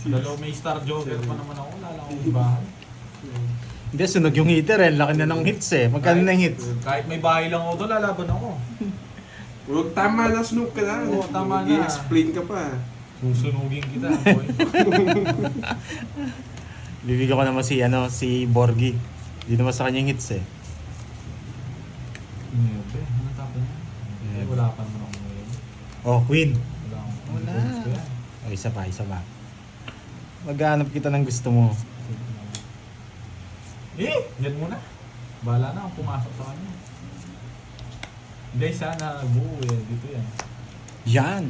Dalaw may star joker pa naman ako. Wala lang akong bahay. Hindi, sunog yung heater eh. Laki na ng hits eh. Magkano na yung hits? Kahit may bahay lang ako doon, lalaban ako. Huwag tama na, snook ka na. Oo, tama na. I-explain ka pa. Susunugin kita, boy. Bibigyan ko naman si Borgie. Hindi naman sa kanyang hits eh. Niyebe, ano tapon niya? Wala pa naman ako ngayon. Oh, Queen. Wala akong Wala. gusto yan. Oh, isa pa. Maghanap kita ng gusto mo. Yan muna. Bahala na akong pumasok sa kanya. Hindi, sana buo eh. Dito yan. Yan.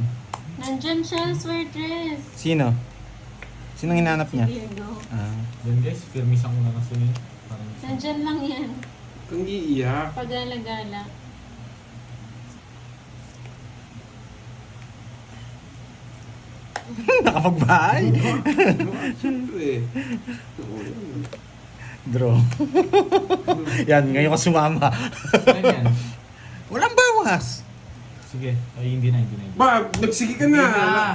Nandyan siya, sweatress. Sino? Sinong hinanap niya? Virgo. Ah. Yan guys, firmisan ko na kasi niya. Nandyan lang yan. Kung iiyak. Pagala-gala. Nakapagbahay. Siyempre. Draw. Yan, ngayon ka sumama. Yan yan. Walang bawas. Sige. Ay, hindi na. Ba, nagsige ka na.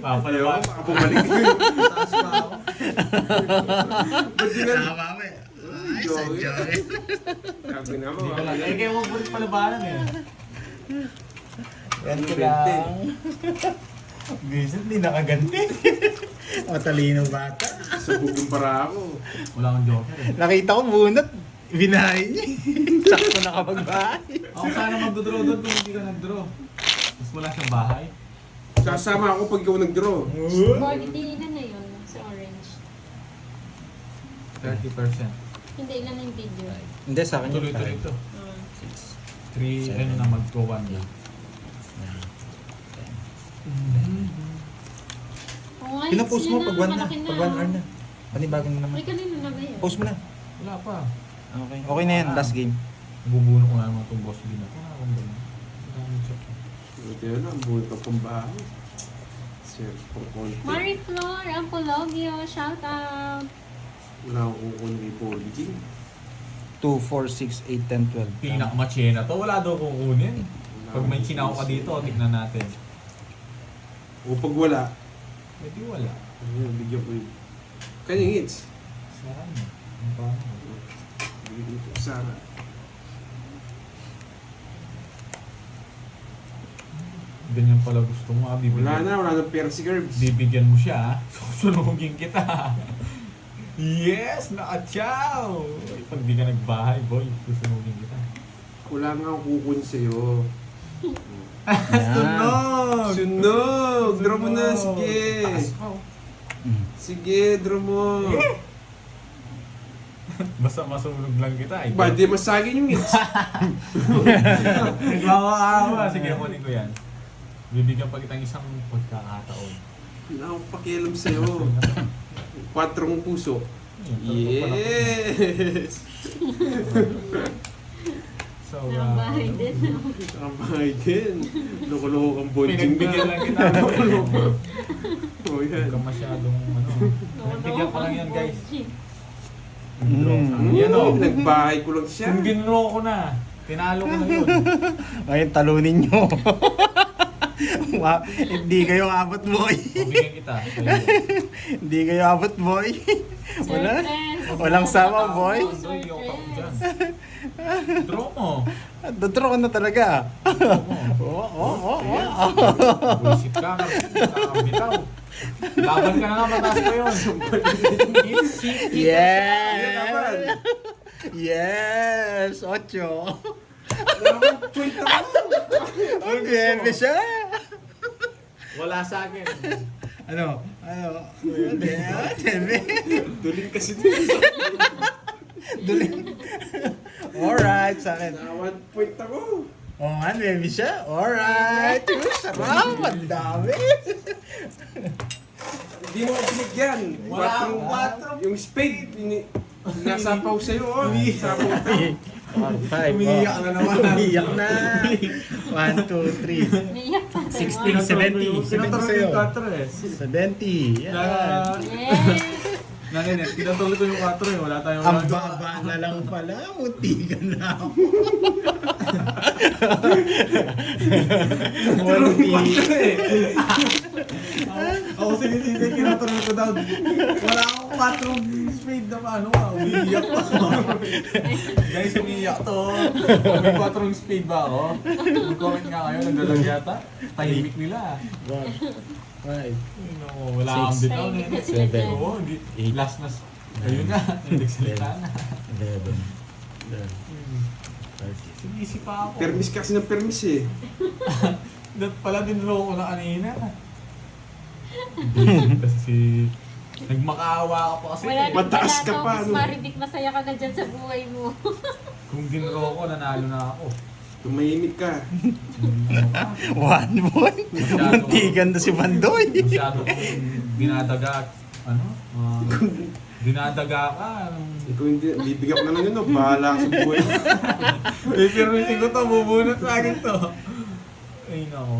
Papalawa. Baka bumalik. Taas pa ako. Ba't di ka? Mami. Ay, Joey. sadya eh. Sabi na Hindi ako. ka lang. Eh, kayo huwag ulit palabanan eh. Yan ko lang. Bisan, hindi nakaganti. Matalino bata. Sabugin para ako. Wala akong joker eh. Nakita ko bunot. Binahay niya. Sakto nakapagbahay. Ako sana magdodraw doon kung hindi ka nagdraw. Mas wala siyang bahay. Sasama ako pag ikaw nag-draw. Board, ilan na yun sa orange? 30%. Hindi, ilan na yung video? Hindi, sa akin yung Tuloy-tuloy ito. 3, Seven. ano na mag-1 na. Pinapost mo pag 1 na. Pag 1 hour na. Panibagong naman. Ay, kanino na ba yan? Post mo na. Wala pa. Okay. Okay na yan. Last game. Bubuno ko na naman itong boss din ako. Wala akong ganun. Wala akong check. Buti na lang, buhay ka pang bahay. Sir, for content. Marie Flor, Ampologio, shout out. Wala akong kukunin kay Polly. 2, 4, 6, 8, 10, 12. Pinakamatsena to. Wala daw kukunin. Pag may sinaw ka dito, tignan natin. O pag wala, Hindi wala. ayun, bigyan ko yun. Kanyang hits. Saan? Ang paano? Bigyan ko Sara. Ganyan pala gusto mo ah. Wala na pera si Curbs. Bibigyan mo siya ah. Susunugin kita. Yes! Naka-chow! Pag di ka nagbahay, boy, susunugin kita. Wala nga akong kukunin sa'yo. Sunog! Sunog! Draw mo na, sige. Taas ka, oh. Sige, draw mo. Basta masunog lang kita. Ay, Ba, di masagin yung hits. Nagmamakawa. Sige, kunin ko yan. Bibigyan pa kitang isang pagkakataon. Wala akong pakialam sa'yo. 4 puso. Yes! So, Nakabahay din. Nakabahay din. Loko-loko kang bonjing pinagbigyan lang kita. O yan. Huwag ka masyadong ano. Pinagbigyan ko lang yan, guys. Mm. Yan o. Nagbahay ko lang siya. Kung ginulo ko na, tinalo ko na yun. Ayun, talunin nyo. Hindi kayo abot, boy. Bibigyan kita. Hindi kayo abot, boy. Wala. Sweatress. Walang sama, boy. Doy, yung ako dyan. Draw mo. Dodro ko na talaga. Draw mo. Oo. Buisit ka. Kakabitaw. Laban ka na nga, mataas pa yun. Yes! Yes! 8. Ang siya. Wala sa akin. Ano? Tebe? Duling kasi din. Duling. Alright, sa akin. Na 1 point ako. Oo nga, baby siya. Alright. Sarap, ang dami. Hindi mo binigyan. Wala akong 4. Yung spade, nasapaw sa'yo. Oh. Sapaw ka. 5. Umiiyak na naman. Umiiyak na. 1, 2, 3. Naiyak pa. 16, 70. 70 Pinatuloy sa'yo. yung 4 eh. 70. Yan. Yes. Naninet, pinatuloy ko yung 4 eh. Wala tayong Ang baba na lang pala. Muntikan na ako. Ako sinitigay, kinatanong ko daw. Wala akong 4 spade na ano, umiiyak pa ako. Guys, umiiyak to. May 4 spade ba ako? Mag-comment nga kayo, nagdalag yata. Tahimik nila. Five. No, wala akong Six. bitaw na yun. Seven. Oo, hindi. Eight. Last na. Ayun na, hindi salita na. 11. Sinisi pa ako. Permis kasi ng permis eh. Dat pala dinro ko na kanina. Kasi nagmakaawa ka pa kasi. Wala din Mataas pala ka to, pa, Miss ano? Maribik, masaya ka na dyan sa buhay mo. Kung dinro ko, nanalo na ako. Tumahimik ka. Ano ka? One point. Mantigan na si Bandoy. Masyado kang dinadaga. Ano? Dinadaga ka. Ikaw hindi, bibigyan ko na lang yun, no? Bahala ka sa buhay. Pipirmitin ko to, bubunot sa akin to. Ay nako.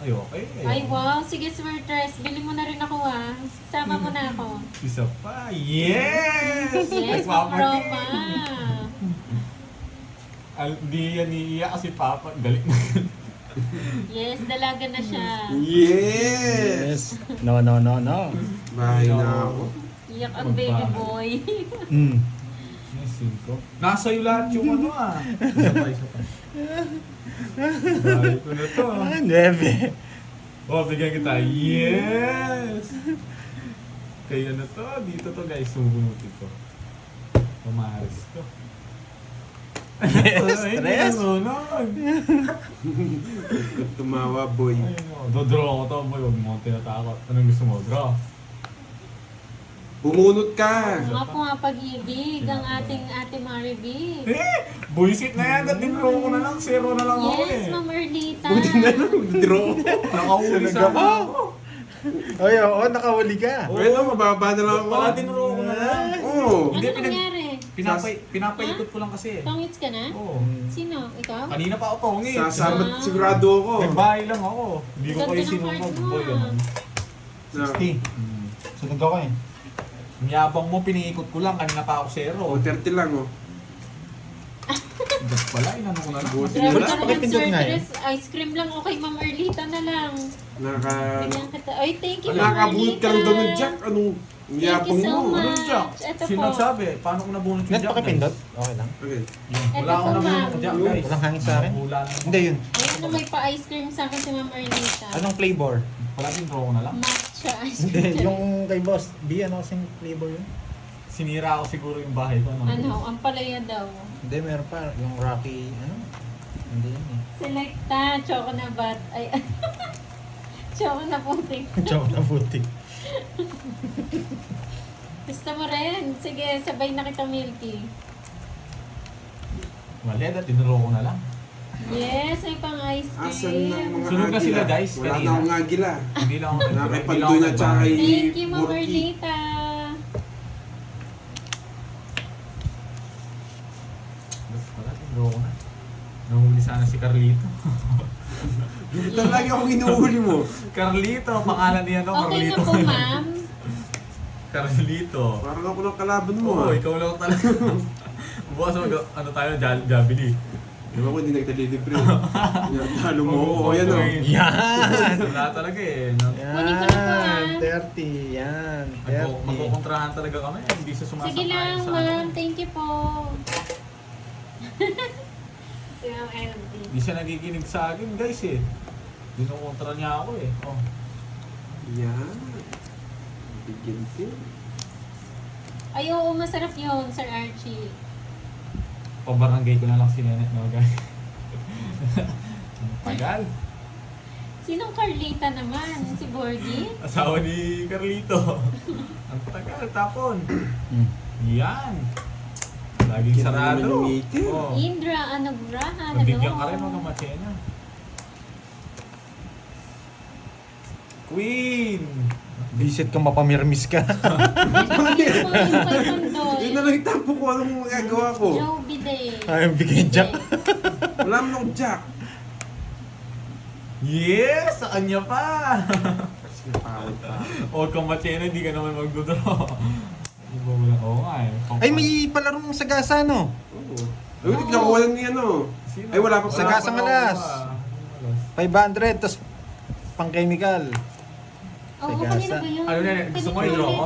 Ay okay. Ay, wow. Sige, Swertres. Bili mo na rin ako, ha. Sama mo na ako. Isa pa. Yes! Yes, Papa Roma. Di yan iiyak kasi Papa. Galit na. Yes, dalaga na siya. Yes! No. Bahay na ako. Iyak ang baby boy. Nisin ko. Nasa iyo lahat yung ano ah. Isa pa. Bahay ko na to ah. 9. Oh, bigyan kita. Yes! Kaya na to. Dito to guys. Subunutin ko. Pumaris to. Yes, Ay, stress. nasunog. Kung tumawa, boy. Ay, no. Dodraw ko to, boy. Huwag mo akong tinatakot. Anong gusto mo? Draw. Bumunot ka! Mga pumapag-ibig ang ating Ate Maribik. Eh! Buisit na yan. At tinraw ko na lang. 0 na lang ako Yes, eh. Ma'am Erlita. Buti na lang, draw. Nakahuli Sunog sa ako. ako. Ay, oo, nakahuli ka. Well, mababa na lang ako. Pala tinraw ko na lang. Oo. Ano Hindi, nangyari? Pinapaikot ko lang kasi. Tongits ka na? Oo. Sino? Ikaw? Kanina pa ako tongit. Sasama, sigurado ako. Nagbahay lang ako. Hindi ko Ganda kayo ng sinumog. card mo, Boy, ah. ano. 60. Sunog ako eh. Ang yabang mo, piniikot ko lang. Kanina pa ako 0. O, 30 lang, oh. Gas pala, inano ko na lang. Buti Grabe Wala, ka bakit naman, pindot Sir nga eh? Tres. Ice cream lang o kay Ma'am Erlita na lang. Bigyan kita. Ay, thank you, Ma'am Nakakabunot ka lang daw ng Erlita. Jack. Anong Thank yapang you so mo? much. Anong jack? Ito Sino po. nagsabi? Paano ko nabunot yung Net jack? pakipindot? Okay lang. Okay. Wala Ito akong po, nabunot ma'am. ng jack, guys. Walang hangin sa akin? Wala na. Hindi yun. Ayun na may pa-ice cream sa akin si Ma'am Erlita. Anong flavor? Wala din draw ko na lang. Matcha ice Hindi, cream. yung kay Boss B, ano kasing flavor yun? Sinira ko siguro yung bahay ko. Ano, ang palaya daw. Hindi, meron pa. Yung Rocky, ano? Hindi yun eh. Selecta, choco na bat. Ay, choco na putik. Chow na putik. Gusto mo rin? Sige, sabay na kita, Milky. Mali, dahil tinuro ko na lang. Yes, may pang ice Asan na cream. mga Sunog na sila, agila? guys, Wala kanina. na akong agila. Hindi lang ako Wala kay hindi lang ako Pandoy na tsaka nagbahay. kay Thank you, Ma'am Borky. Erlita. Basta pala, tinuro ko na. Nahuli sana si Carlito. Ito lagi akong inuuli mo. Carlito, pangalan niya no? Okay na Carlito. po, ma'am. Carlito. Parang ako ng kalaban mo, Oo, ah. ikaw lang talaga. Bukas ano tayo, Jabili. Di ba ko hindi nagtalilibre? Talo mo ako. Oo, Yan, oh. okay. Yan! Wala talaga eh. No? Kunin ko na po, ah. 30. Yan. 30. Magkukontrahan talaga kami. Hindi siya sumasakay Sige lang, sa ma'am. ano. Thank you po. Si Ma'am LB. Hindi siya nagiginig sa akin guys eh. Dinukontra niya ako eh. Oh. Yan. Bigyan ko. Ay, oo, masarap yun, Sir Archie. Pabarangay ko na lang si Nenet no guys. Ang tagal. Sinong Carlita naman? Si Borgie? Asawa ni Carlito. Ang tagal, tapon. Hmm. Yan. Laging Yan naman sarado. yung meeting. Oh. Indra Anugraha. Nabigyan ka rin mga machena. Queen! Visit ka, mapamirmis ka. Yun na lang itapo ko. Anong magagawa ko? Joe Bidet. Ayaw bigyan Jack. Wala mo ng Jack. Yes! Sa kanya pa! Sinapawad pa. Huwag kang machena, hindi ka naman magdodraw. Di ba wala? Oo nga eh. Ay, may palarong sagasa, no? Oo. Ay, nakuha lang niya, no? Sino? Ay, wala pa Sa pala. gasang alas. 500, tapos pang chemical. Oo, Sagasa. kanina ba yun? Ano na, gusto mo i-draw ko?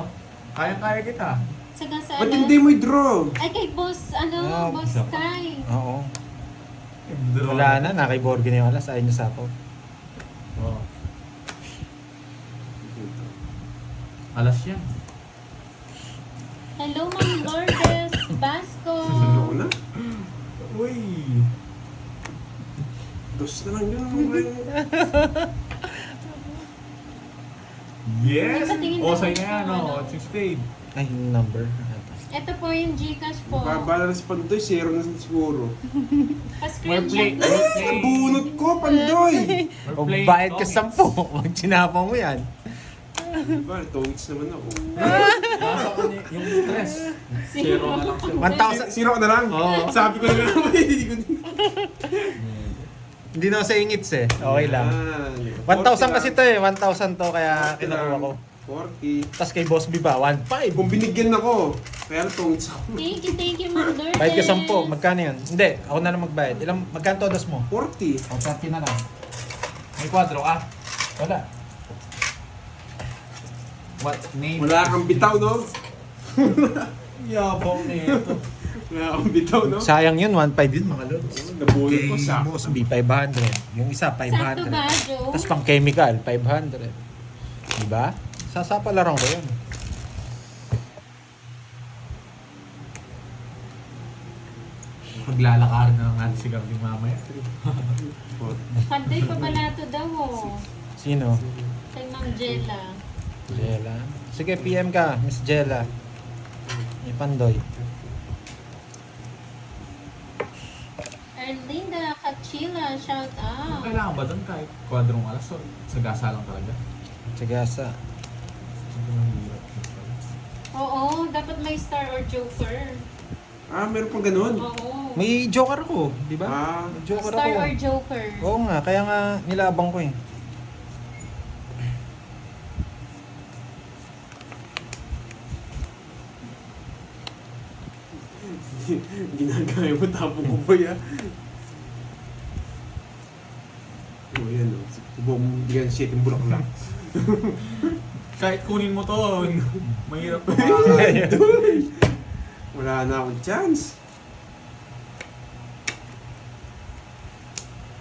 Kaya kita. Sagasa Ba't alas. hindi mo i-draw? Ay, kay Boss, Ah, Boss isa. Sky. Oo. Draw. Wala na, nakay Borgi na yung alas. Ayaw niya sa ako. Oo. Alas yan. Hello, Ma'am Lourdes Basco. Ano ko na? Uy! Dos na lang yun. Yes! Patingin O, na sa'yo lang na yan, ako, o. ano. Six spade. Ay, yung number. Ito po yung Gcash po. Babala na si Pandoy, zero na siguro. Pa-screenshot We're na. Sa bunot ko, Pandoy! O, bayad ka 10. Huwag sinapa mo yan. Diba, 2 weeks naman ako. Nasa ko niya yung stress. Zero na lang siya. 1,000. Zero ka na lang? Oo. Sabi ko na lang naman, hindi ko Hindi na sa ingits eh. Okay lang. Ah, 1,000 kasi to eh. 1,000 to kaya kinukuha ko. 40. Tapos kay Boss B ba? 1,500. Kung binigyan ako, kaya 2 weeks ako. Thank you, Ma'am Lourdes. Bayad ka 10. Magkano yun? Hindi. Ako na lang magbayad. Magkano todas mo? 40. O, 30 na lang. May kwadro ka. Wala. What name? Wala kang bitaw, no? Yabang nito. Wala kang bitaw, no? Sayang yun. 1,500 yun mga lods. Nabunot Kay ko sa Boss B, 500. Yung isa, Sakto ba, 500. Joe? Tapos pang chemical, 500. Diba? Sasapalaran ko yun. Maglalakarin na lang natin si Gabing mamaya. Panday pa balato daw, oh. Sino? Kay Ma'am Jella. Jella. Sige, PM ka, Miss Jella. Ipandoy. Erlinda Kachila, shout out. Kailangan ba doon kahit kwadrong alas o sa gasa lang talaga? Sagasa. Hindi mahirap. Oo, dapat may star or joker. Ah, meron pang ganun? Oo. May joker ako, di ba? Ah. May joker Star ako. or joker. Oo nga, kaya nga nilabang ko eh. Ginagaya mo tapong ko ba yan? O yan o. Subong bigyan siya yung bulaklak. Kahit kunin mo to, mahirap pa. Wala na akong chance.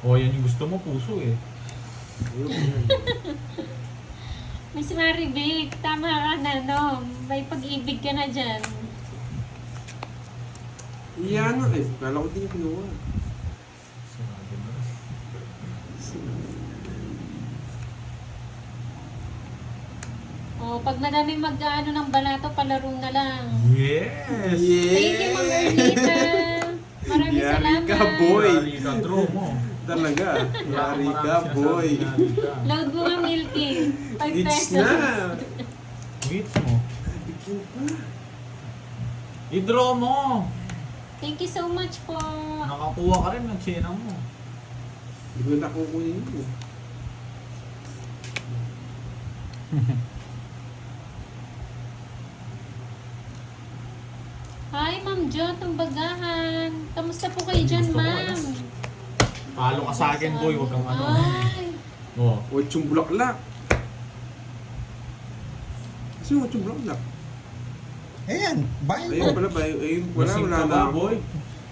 O yan yung gusto mo, puso eh. Ayun, yan. Miss Maribig, tama ka na, no? May pag-ibig ka na dyan. Iyan na eh. Kala ko din yung kinuha. Oh, pag madami mag-ano ng balato, palaro na lang. Yes! Thank you, Ma'am Erlita. Maraming Yari salamat. ka, boy. Yari ka, draw mo. Talaga. Yari Marami ka, boy. sinasabi na ka. Load mo nga, Milky. 5 Ditch pesos. na. Wait mo. Bigyan pa. I-draw mo. Thank you so much po. Nakakuha ka rin ng chena mo. Hindi ko na kukunin yun. Hi, Ma'am Jo, Tumbagahan. Kamusta po kayo dyan, Gusto ko, Ma'am? Palo ka sa akin, boy. Huwag kang ano. Ay, Oh. 8 bulaklak. Kasi 8 bulaklak. Ayan, bayan Ayun pala ba? Ayun wala, Lasing wala ka na ba, ako. boy?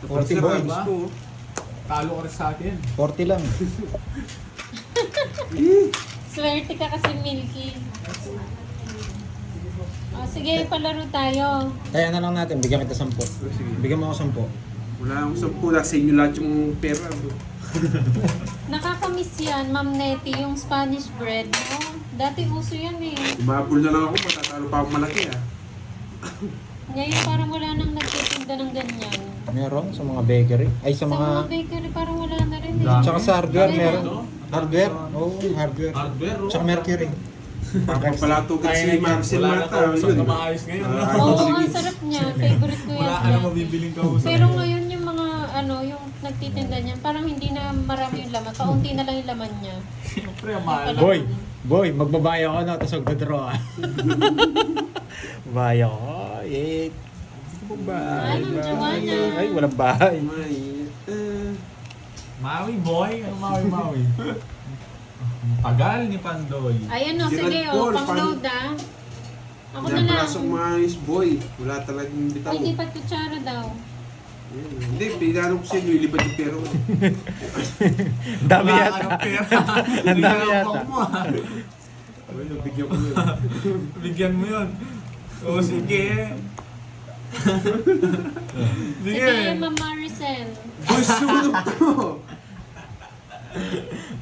40 boy. Gusto. Talo ka rin sa akin. 40 lang. swerte ka kasi, Milky. Oh, sige, palaro tayo. Kaya na lang natin, bigyan kita 10. Sige. Bigyan mo ako 10. Wala akong 10. Nasa inyo lahat yung pera. Nakakamiss yan, Ma'am Nettie, yung Spanish bread, no? Dati uso yan eh. Umabol na lang ako. Matatalo pa ako malaki ah. Ngayon parang wala nang nagtitinda ng ganyan. Meron sa mga bakery. Ay, sa Sa mga mga... bakery parang wala na rin eh. Dami. Tsaka sa hardware Ayun, meron. no? Hardware? Oo, hardware. Hardware, oh. Tsaka Mercury. Papalatugan si Marcel Wala na Mata. kausap Yun. na maayos ngayon. no? Ah, Oo, sige. ang sarap niya. Favorite ko yan. Wala ka na mabibiling kausap. Pero ngayon yung mga yung nagtitinda niyan, parang hindi na marami yung laman. Kaunti na lang yung laman niya. Siyempre, ang mahal. Boy, boy, magbabayo ako na, tapos magdadraw ah. Bayo ko, eh. Ay, Ma'am Joanna. Ay, walang bahay. May, Maui boy? Ano Maui? Tagal ni Pandoy. Ayan o, Gerald sige Paul, o, pang-load ah. Ako na lang. Napasok maayos boy. Wala talagang bitaw. Ay, lipat kutsara daw. Hindi, pinanong ko sa'yo, ilibad yung pera ko. Dami Wala yata. ka ng pera. Ang dami Bigyan yata. mo, ah. Ay, nabigyan ko yun. Bigyan mo yun. O sige. Sige, Ma'am Maricel. Boy, sunog to!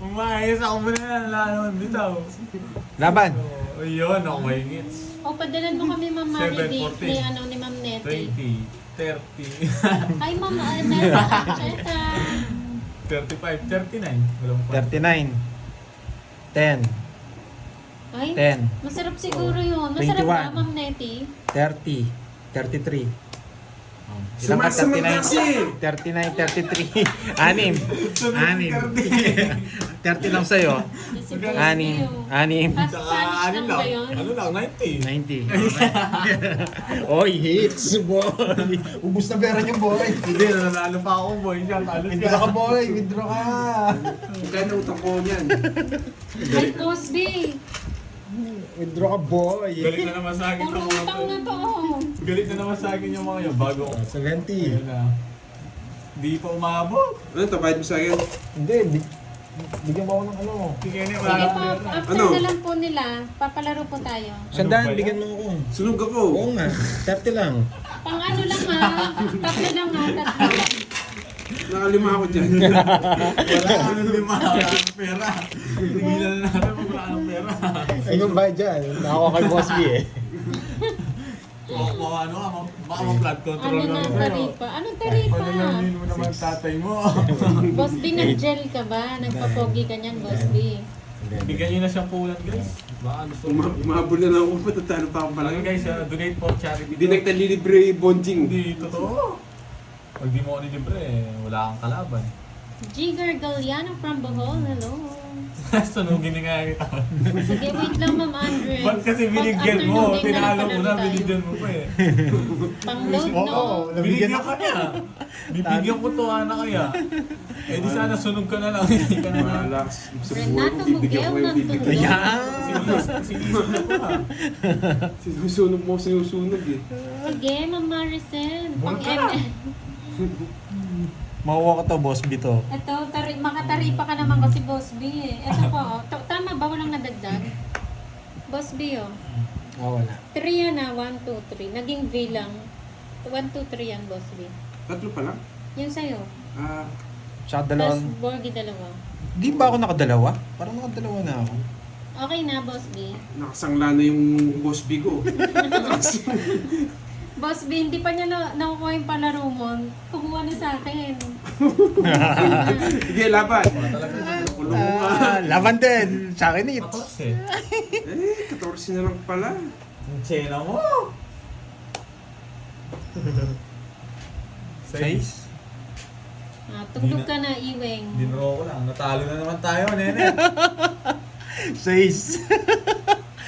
Umayos ako muna yan. Wala naman bitaw. Laban. O yun, ako may hits. O, padalan mo kami, Ma'am Maribig, 7:14. ni, ano, ni Ma'am Nettie. 20, 30, Hi, Ma'am Neta. Cheta. 35, 39. Walang pa. 39. 10. Ay, 10. masarap siguro yun. Masarap 21. ba, Ma'am Nettie? 30. 33. Ilang ka? Sumasunod kasi! 39, 33. Anim. Anim. 30 lang sa'yo. Si Anim. Anim. Fast Tsaka Spanish ano lang ba lang? yun? Ano lang? 90. 90. Oy, hits, boy. Ubus na pera niyo, boy. Hindi, nanalo pa ako, boy. Siya, talo Withdraw ka, boy. Withdraw ka. Magkano utang ko niyan? Ay, Cosby. Withdraw ka, boy. Galit na naman sa akin Puro itong mga utang na to. Galit na naman sa akin yung mga yun. Bago ko. 70. Ayun na. Di pa umabot. Ano to, bayad mo sa akin? Hindi, bigyan mo ako ng ano. Sige, Sige wala po, na. after Ano? na lang po nila, papalaro po tayo. Sandaan, ba yan? bigyan mo ako. Sunog ako! Oo nga, 30 lang. Pang ano lang ha, tatlo lang ha, tatlo. Nakalima ako dyan. Wala ka nang lima. Wala kang pera. Tingnan na natin pag wala kang pera. Ay, kung ba dyan? Nakawa kay Boss B eh. O ano ka, baka ma-flood control Ano na ng sa'yo. taripa? Anong taripa? Panalamin mo naman tatay mo. Boss B, nag-gel ka ba? Nagpapogi ka niyan, Boss B. Bigyan nyo na siyang pulat, guys. Baka gusto mo. Umahabol na lang ako, patatalo pa ako pala. Palagi guys, donate for charity. Hindi nagtalilibre bonjing. Hindi, totoo. Pag di mo ako nilibre, wala kang kalaban. Jigar Galliano from Bohol, hello. Sunugin na nga kita. Sige, wait lang, Ma'am Andres. Ba't kasi binigyan Pag mo? afternoon din Tinalo mo na, tayo. binigyan mo pa eh. Pang-load, no? Binigyan ka niya. Bibigyan ko to, na kaya. Eh di sana sunog ka na lang. Hindi ka na lang. Wala. Sa buhay ko, Renato bibigyan ko Miguel yung bibigyan. Nandun. Ayan. Sinisip ko ha. Sinusunog mo, sinusunog eh. Sige, Ma'am Maricel. Bulka. Pang-ML. Makuha ko to, Boss B to. Ito, makataripa ka naman kasi Boss B eh. Ito po, tama ba walang nadagdag? Boss B oh. Wala. 3 yan ah, 1, 2, 3. Naging V lang. 1, 2, 3 yan, Boss B. Tatlo pa lang? Yung sa'yo. Ah, Tsaka Tapos dalawang... Borgie dalawa. Di ba ako nakadalawa? Parang nakadalawa na ako. Okay na, Boss B. nakasangla na yung boss bigo. Boss B, hindi pa niya nakukuha yung palaro mo. Kumuha na sa akin. Sige, laban. Kulong mo nga. Laban din. Sa akin it. Patos eh. 14 na lang pala. Ang tsena mo. 6. Tugtog ka na, Iweng. Dinro ko lang. Natalo na naman tayo, nene. 6.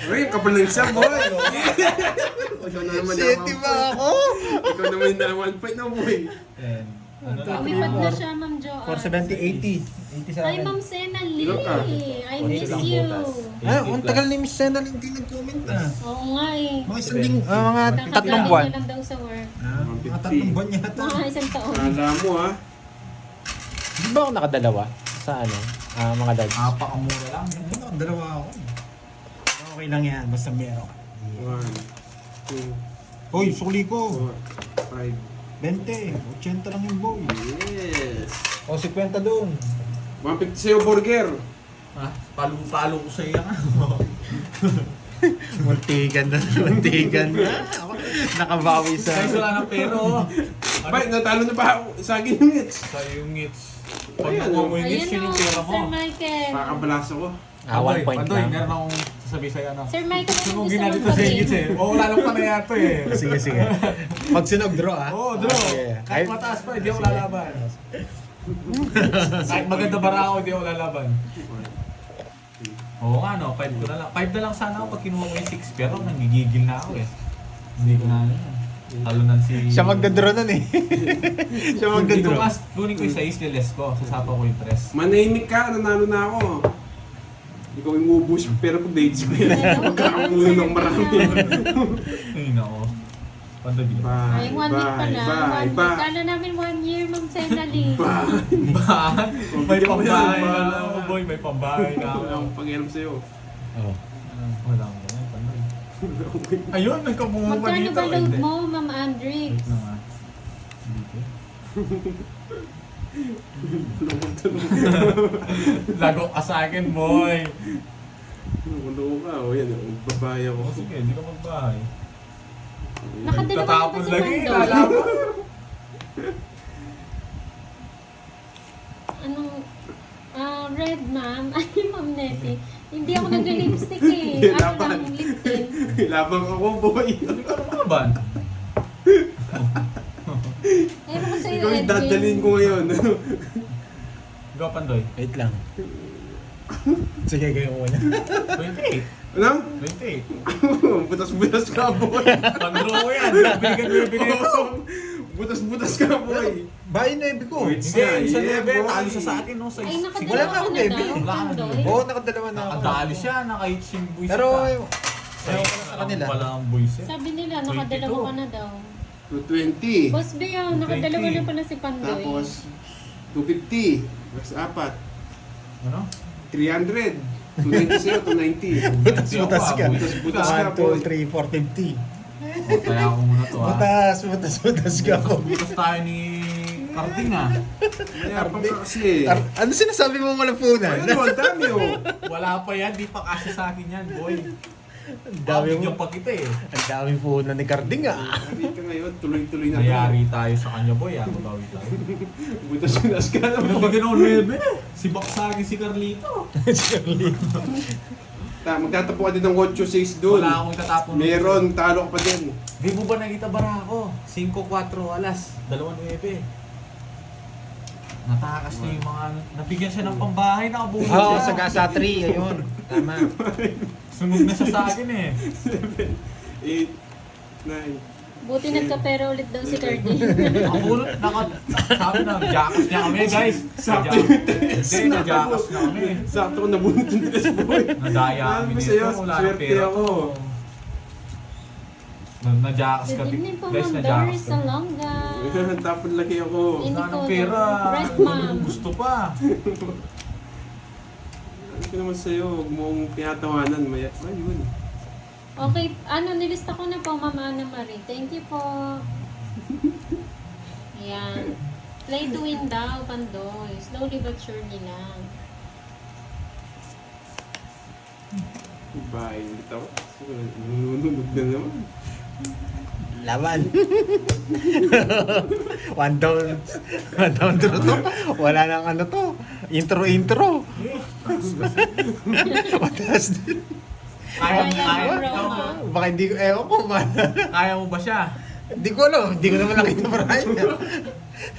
Uy, kapal ng isa, boy. Ikaw na naman Siyete ba ako? Ikaw naman na 1 point na, boy. Ano lang. Lumipad na siya, Ma'am Joanne. 470, 80. 80 sa Hi, akin. Ma'am Sena Lee. Ilan ka? I miss you. Ah, ang tagal ni Miss Senna hindi nag-comment ah. Oo nga eh. Mga isang mga tatlong Kakagaling buwan. niya lang daw sa work. Mga tatlong buwan yata. Mga isang taon. Kala mo, ha? Di ba ako nakadalawa? Sa ano? Mga dads. Napakamura lang. Nakadalawa ako. Okay lang yan, basta meron. 1, 2, Hoy, sukli ko. 4, 20, 80 lang yung boy. 5. Yes. O, 50 doon. 150 sa'yo, burger. Ha? Palo ko sa iyo. Muntigan na. Ako, nakabawi sa... Guys, wala ng pero. Bay, natalo na ba ako sa akin yung hits? Sa yung hits. Pag Ayan, nakuha mo yung hits, Ayun yun o, yung pera mo. Sir Michael. Pakakabalas ako. 1 point Pandoy, lang. meron akong sasabihin sa'yo ano. Sir Michael, ano Gusto mong gusto ginalito mong sa hits sabihin? eh. Oo, wala lang panaya to eh. Sige, sige. Pag sunog, draw ah. Oo, draw. Sige. Kahit mataas pa, hindi ako lalaban. Kahit maganda bara ako, hindi ako lalaban. Oo nga no, 5 ko na lang. 5 na lang sana ako pag kinuha ko yung 6. Pero nanggigigil na ako eh. Hindi ko na ano. Talunan si... Siya magdadraw nun eh. Siya Dito magdadraw. mas, kunin ko yung 6 niles ko. Sasapa ko yung 3. Manahimik ka, nanalo na ako. Ikaw yung ubus yung pera ko, dates ko yan. Magkakamulo ng marami. Ay, nako. Pandagin. Ay, 1 week pa lang. 1 week. Bye. Kala namin 1 year, Ma'am Senali. Bahan? May Bigyan mo pambahay yan, na ba? ako, boy. May pambahay na ako. Wala akong pangiram sa'yo. Oh. Wala akong ganun. Panday. Ayun, nagkabuo pa Magkano dito. ba load mo, Ma'am Andrix? Wait lang ah. Dito. Lago ka sa akin, boy. Ano ka? O yan, babae ako. O sige, hindi ka magbahay. Nakadalawa na Tatapon ba si lagi, Pandoy? lalaban. Anong, red, ma'am? Ay, Ma'am Nessie. Hindi ako nag-lipstick eh. Ano Laban. lang, lip tint. Labang ako, boy. Hindi ka lumaban. Ewan ko sa'yo, Ikaw yung Edwin. dadalhin ko ngayon. Ikaw, Pandoy. Wait lang. Sige, kayo muna. 28. Ano? 28. Butas-butas ka, boy. Pandraw ko yan. Binigay ko. Butas-butas ka, boy. Bahay na ibig ko. Wait. Hindi, sa Yeah, 9. boy. Talo siya sa akin, no? Sa Ay, Wala nakadalawa na ka ako, na baby. daw, Wala ka na, Pandoy. Oo, nakadalawa na ako. Nakadali siya, nakahitsing buwisit Pero, ka. ewan ko na sa kanila. Wala ang buwisit. Sabi nila, nakadalawa ka na daw. 220. Boss Bea, nakadalawa na pala si Pandoy. Tapos, 250. Mas apat. Ano? 300. 290 sa'yo, 290. Butas-butas ka. Butas-butas ka, 1, boy. 2, 3, 4, 50. O, kaya ako muna to, ha? Butas ka ako. Butas tayo ni Carding, ha? Mayapang ka kasi. Ano sinasabi mo malapunan? Ayun, ang dami, oh. Wala pa yan, di pa kasi sa akin yan, boy. Ang dami Bigyan mo. pa kita, eh. Ang daming puhunan ni Carding ah. Sabi ka ngayon, tuloy-tuloy na to. Nayari tayo sa kanya, boy, ha? Magawi tayo. Butas-butas ka na, boy. Pinabagyan ako 9, si Baksagi, si Carlito. Magtatapo ka din ng 8-6 doon. Wala akong itatapon. Meron, talo ka pa din. Di mo ba nakita bara ako? 5-4, alas, 2-9. Natakas niya yung mga, nabigyan siya ng pambahay, nakabuhay Oo, siya. sa Gasa 3, ayun. Tama. Sumug na siya sa akin, eh. 7, 8, 9. Buti nagkapera ulit daw si Carding. Ang ulot, sabi na, jakas niya kami, guys. Sakto yung tres. Hindi, na-jakas na kami. Sakto ko nabunod yung tres, boy. Nadaya Sabi kami ko dito, sa'yo, wala nang swerte pera ako. ko. Na-jakas Good kami. evening po, Guys, Ma'am na-jakas Doris kami. Salonga. Tapon laki ako. Wala nang pera. Red, ma'am. Gusto pa. Ano ko naman sa'yo, huwag mong pinatawanan. Ayun. Okay, nilista ko na po, Ma'am Ana Marie. Thank you po. Ayan. Play to win daw, Pandoy. Slowly but surely lang. Bye. Ito. Nununog na naman. Laban. One down to to. Wala nang ano to. Intro. Mataas din. Kaya Kaya, Roma. Baka hindi ko, ewan ko ba? Kaya mo ba siya? Hindi ko alam. Hindi ko naman nakita Brian.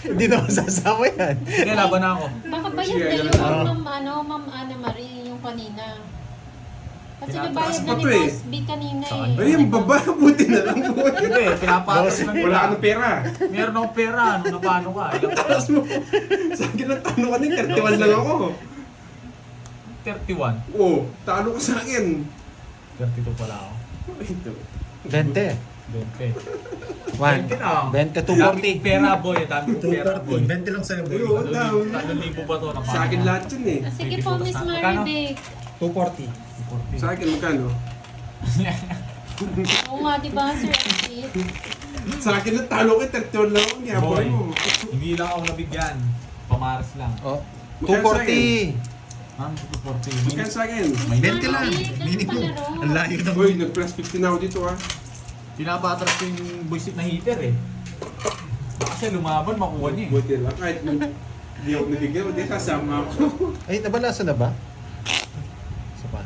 Hindi naman sasama yan. Sige, laban na ako. Baka bayad Sige, na ganun yung na. Ma'am Ana Marie, yung kanina. Kasi Tinataas nabayad pa na ni to eh. Boss B kanina Sa eh. kanya. Ay, yung baba. Buti na lang, boy. Hindi, pinapatas lang Wala ka kita. ng pera. Meron akong pera. Ano na paano ka? Ilang Talas mo. Sa akin lang talo ka din. 31 lang ako. 31. Oo, talo ka sa akin. 32 pala ako. Ito. 20. 20. 1. 20 to Daming 40. pera, boy. Daming pera, boy. 20 lang sa'yo. Ayun, ang dami. 3,000 ba to? Sa akin lahat yun eh. Ah, sige po, Miss Magkano? Maribek. 240. Sa akin magkano? Oo nga, di ba, Sir Exit? Sa akin lang talo ka. 31 lang ako. Boy, Yapon mo. hindi lang ako nabigyan. Pamaras lang. Oh. Magkano sa 240. Ma'am, 240. Magkano sa akin? May 20 lang. Ganun Minimum. palaro. Ang layo ng... Uy, nag-plus 50 na ako dito ah. Pinapatras ko yung buisit na heater eh. Kasi lumaban, makuha niya eh. Buti lang. Kahit hindi ako nabigyan, hindi kasama ako. Ay, nabalasa na ba? Isa pa.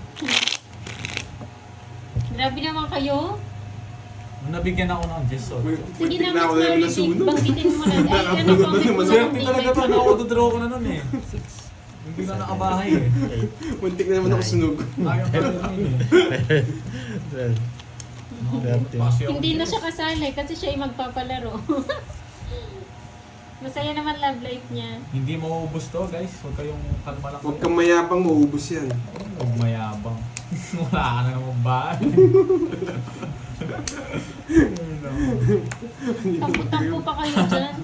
Grabe naman kayo. Nung nabigyan ako ng Jesso. May Sige puntik na, na ako Miss na naman Maribek. nasunog. Banggitin mo na. Ay, ano, Nakabulo comment naman mo ako. na. Swerte talaga to na ako dodraw ko na nun eh. 6. Hindi na nakabahay eh. Muntik na naman ako sunog. Ayaw pa rin yun eh. Kasi ako Hindi na Jess. siya kasali kasi siya yung magpapalaro. Masaya naman love life niya. Hindi mauubos to guys. Huwag kayong kalma lang. Huwag kang mayapang, maubos yan. Huwag mayabang. Wala ka na naman ba? Tampo-tampo pa kayo dyan.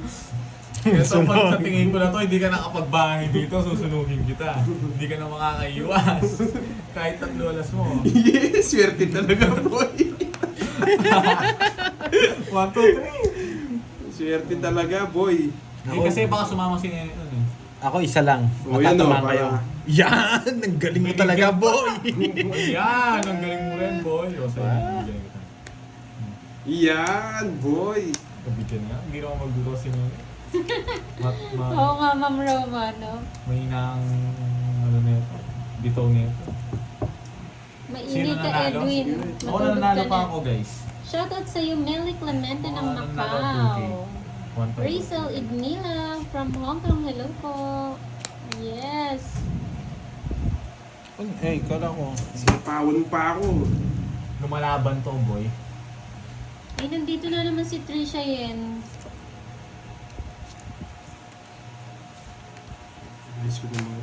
Ito pag sa tingin ko na to, hindi ka nakapagbahay dito, susunugin kita. Hindi ka na makakaiwas. Kahit 3 oras mo. Yes, swerte talaga, boy. 1, 2, 3. Swerte talaga, boy. Hindi kasi baka sumama si Nene nun eh. Ako isa lang. O, yan o, Matatamaan kayo. Yan! Ang galing mo talaga, boy! Yan! Ang galing mo rin, boy. O sa'yo, bigyan kita. Yan, boy. Kabigyan nga. Hindi naman magduro si Nene. Oo nga, Ma'am Roma, no? May nang ano nito. Bitaw nito. Mainit ka, nanalo? Edwin. Ako Matulog nanalo ka pa na. ako guys. Shoutout sa iyo, Melly Clemente ng Oo, nanalo ako, Macau. 2K. Rachel Ignila from Hong Kong. Hello po. Yes. Ay, kala ko. Sinapawan pa ako. Lumalaban to, boy. Ay, nandito na naman si Trisha Yen. Bilis ko naman.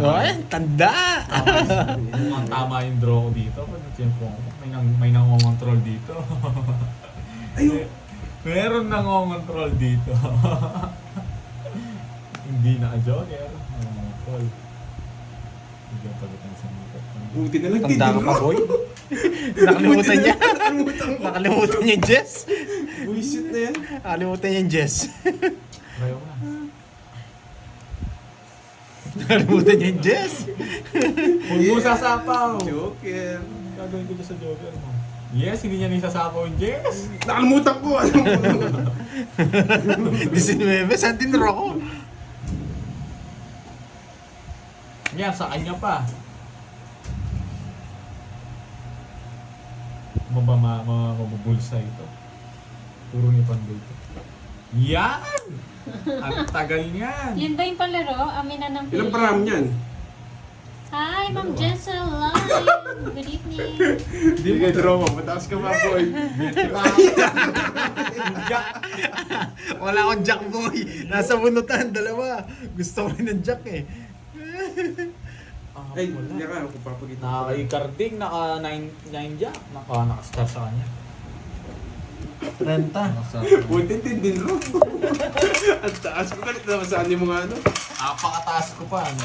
Ay, tanda! Mukhang tama yung draw ko dito. May nangongontrol dito. Ayun. Meron nangongontrol dito. Hindi naka-jogger. Nangongontrol. Hindi ang pagitan sa mga. Buti na lang Tanda ka pa, boy? Nakalimutan niya. Nakalimutan niya yung Jess. Buisit na yan. Nakalimutan niya yung Jess. Kayo na. Nakalimutan niya yung Jess. Huwag mo sasapaw. Joker. Gagawin ko dyan sa jogger mo. Yes, hindi niya nisasapaw yung Jess. Nakalimutan ko. Alam mo. 19, saan tinuro ko? Yan, sa kanya pa. Mabubulsa ito. Puro ni Pandoy ito. Yan! Ang tagal niyan. Yun ba yung palaro? Amina ng Ilang param yan? Hi, Ma'am Jessel Live. Good evening. Hindi ka draw mo. Mataas ka pa, boy. Wala akong jack, boy. Nasa bunutan, dalawa. Gusto ko rin ng jack eh. Ay, hindi ka. Kung papagita. Naka-carding, naka-9 jack. Naka-star sa kanya. Renta. Buti din ro. Ang taas ko galit naman sa ano mo nga ano. Napakataas ko pa. Ano?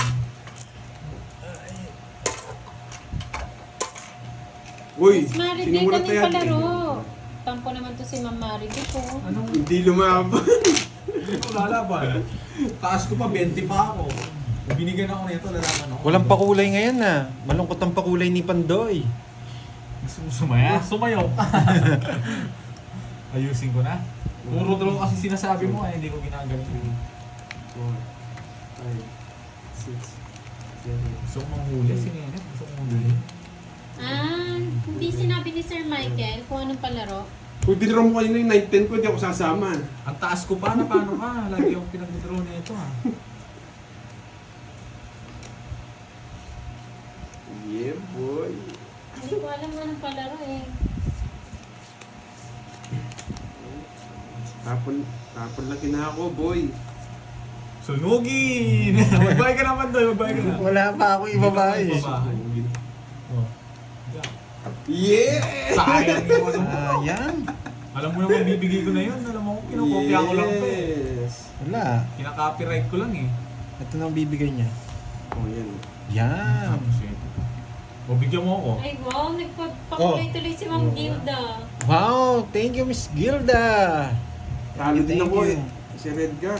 Uy, Miss Mari, di sinulat kami na yan. palaro. Tampo naman to si Ma'am Mari ko. Anong Hindi lumaban. lalaban? Taas ko pa, 20 pa ako. Binigyan ako nito, lalaban ako. Walang pakulay ngayon na. Malungkot ang pakulay ni Pandoy. Gusto mo sumaya? Sumayaw ka. Ayusin ko na. Puro draw kasi sinasabi mo eh, hindi ko ginagawa. 4, 5, 6, 7. Gusto ko manghuli si Nene. Gusto ko manghuli. Ah, hindi sinabi ni Sir Michael kung anong palaro. Kung dinro mo kanina yung 9-10 ko, hindi ako sasama. Ang taas ko pa na paano ka? Lagi akong pinag-draw na ito ha. Yeah, boy. Hindi ko alam anong palaro eh. Tapon lagi na ako, boy. Sunugin! Magbahay ka naman doon, magbahay ka na. Wala pa ako ibabae. Ibabahay. Oh. Yeah! Sayang yung ano mo. Ayan. Alam mo naman, bibigay ko na yun. Alam mo, kinukopya ko lang to eh. Yes. Wala. Kinaka-copyright ko lang eh. Ito nang bibigay niya. Oh, yan. Yan. O, bigyan mo ako. Ay wow, nagpapakulay tuloy si Ma'am Gilda. Wow, thank you, Miss Gilda. Talo din Thank ako you. eh. Si Redgar.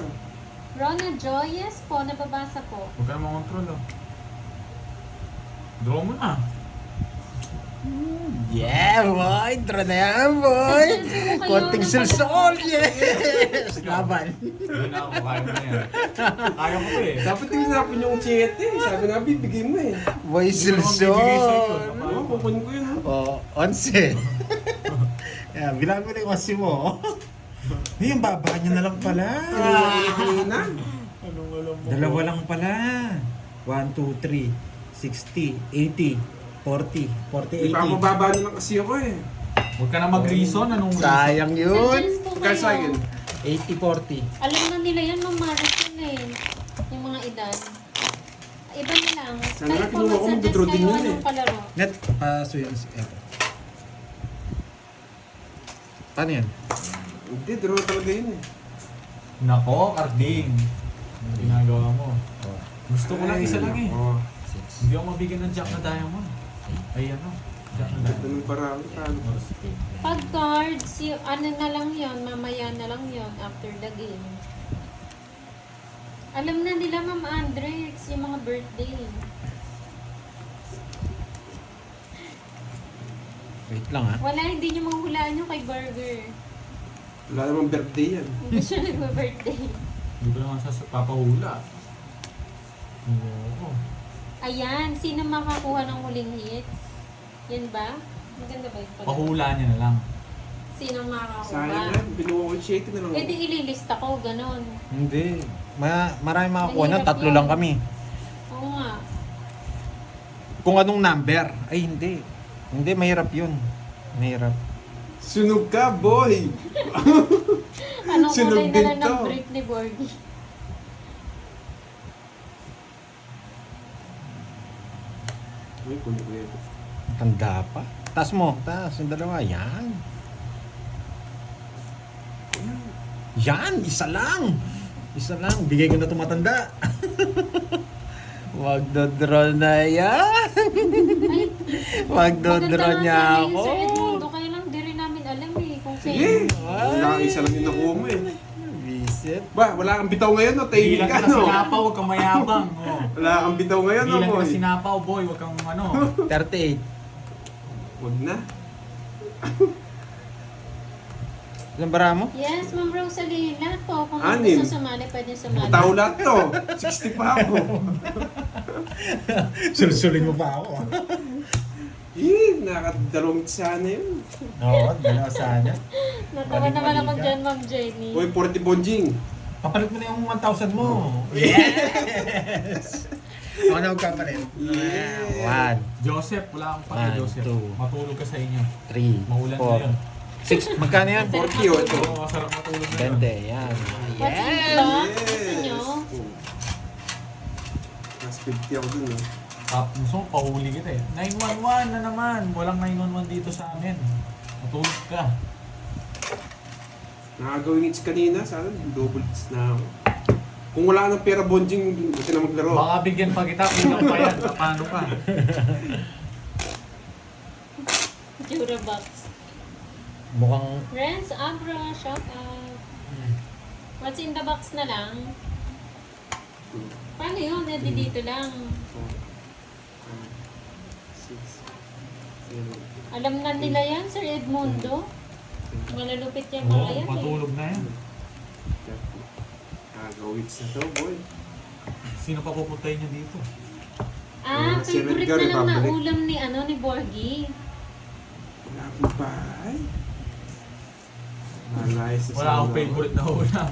Rona Joyes po, nababasa po. Huwag ka naman control oh. Draw mo na. Yeah, boy. Tara na yan, boy. Kayo, Konting ng silsol. Yes. Laban. Hindi na ako, kaya mo na yan. Kaya mo to eh. Dapat tinapin yung chete. Sabi nga, bibigay mo eh. Boy, Hindi naman bibigay sa'yo. silsol. Oo, pupunin ko yun ha. Oh, 11. Yeah, bilang mo na yung 11 mo. Yung baba niya na lang pala. Na. Anong alam mo? Dalawa lang pala. 1, 2, 3, 60, 80, 40, 40, 80. Ipapababa na lang kasi ako eh. Huwag ka na mag-reason. Anong Sayang yun. Suggest ko Kaya sa akin, kayo. 80-40. Alam na nila yan, mamarathon eh. Yung mga edad. Iba na lang. Sana Kahit kinuha ko, mag-suggest magdodraw din kayo yun anong eh. palaro. Net, paso yun. Eto. Paano yan? hindi, draw talaga yun eh. Nako, Carding. Ang ginagawa mo. Oh. Gusto ko lang isa lang eh. Oh, Hindi ako mabigyan ng jack na diamond. Ay ano, jack na ganda diamond. ng parang talo. Pag cards, yung, ano na lang yun, mamaya na lang yun after the game. Alam na nila, Ma'am Andrex, yung mga birthday. Wait lang ha. Wala, hindi nyo mahuhulaan yung kay Burger. Wala namang birthday yan. Hindi siya nagba-birthday. Hindi ko naman papahula. Oo. Ayan, sino makakuha ng huling hits? Yan ba? Maganda ba yung pala? Pahula niya na lang. Sino Sayang makakuha? lang, binuha ko yung shade na lang. Eh di ililista ko, ganun. Hindi. Marami makakuha na. Mahirap 3 yun. lang kami. Oo nga. Kung anong number. Ay, hindi. Hindi, mahirap yun. Mahirap. Sunog ka, boy! Anong Sunog kulay na din lang ng to. brief ni Borgie? Uy, kunin ko yan. Tanda pa. Taas mo. Taas. Yung dalawa. Yan. Yan. Isa lang. Isa lang. Bigay ko na tumatanda. Wag do-draw na yan. Ay, Wag do-draw maganda niya nga sana ako. yun, Sir Edmundo. Kaya lang di rin namin alam eh kung Sige! Wala kang isa lang yung nakuha mo eh. Visit. Ba, wala kang bitaw ngayon, no? Tahimik Bilang ka, kita no? sinapaw, huwag kang mayabang. Oh. Wala kang bitaw ngayon, no, Bilang boy? kita sinapaw, boy, huwag kang ano. 38. Huwag na. Ilan bara mo? Yes, Ma'am Rosalie. Lahat po. Kung Anim. gusto sumali, pwede sumali. Tao lahat to. 60 pa ako. Sulsulin mo pa ako. Nakadalawang sana yun. Oo, dalawa sana. Natawa naman Balik-balik ako ka. dyan, Ma'am Jenny. Uy, 40 bonjing. Papalit mo na yung 1,000 mo. Yes! Ako na magpapalit. Yeah. 1, Joseph, wala kang pake, 1, Joseph. 2, Matulog ka sa inyo. 3, Maulan na yun. 4, 6. Magkano yan? 40 yun. Oo, masarap matulog na yun. 20. Yan. What's in the Yes! box? Gusto nyo? Mas 50 ako dun, eh. Gusto mo, pahuli kita eh. 911 na naman. Walang 911 dito sa amin. Matulog ka. Nakagawin hits kanina, sana double hits na ako. Kung wala ka ng pera bonjing, hindi ka na maglaro. Baka bigyan pa kita, kulang pa yan. Paano ka? Jura box. Mukhang Renz Abra, shout out. What's in the box na lang? Paano yun? Hindi dito lang. 6, 7, Alam na nila yan, Sir Edmundo. Malalupit yan mga Oo, yan eh. matulog na yan. 30. Nakagawin hits na to, boy. Sino pa pupuntahin niya dito? Ah, Si favorite Edgar, na lang na Republic. ulam ni ni Borgie. Wala akong bahay. Malayas na Wala akong favorite na ulam.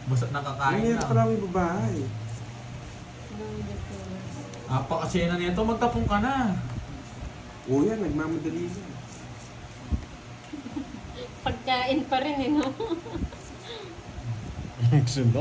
Basta Ay, nakakain meron pala lang. akong babae. Apakasyena nito, magtapong ka na. Oo yan, nagmamadali yan. Pagkain pa rin eh, no? sundo.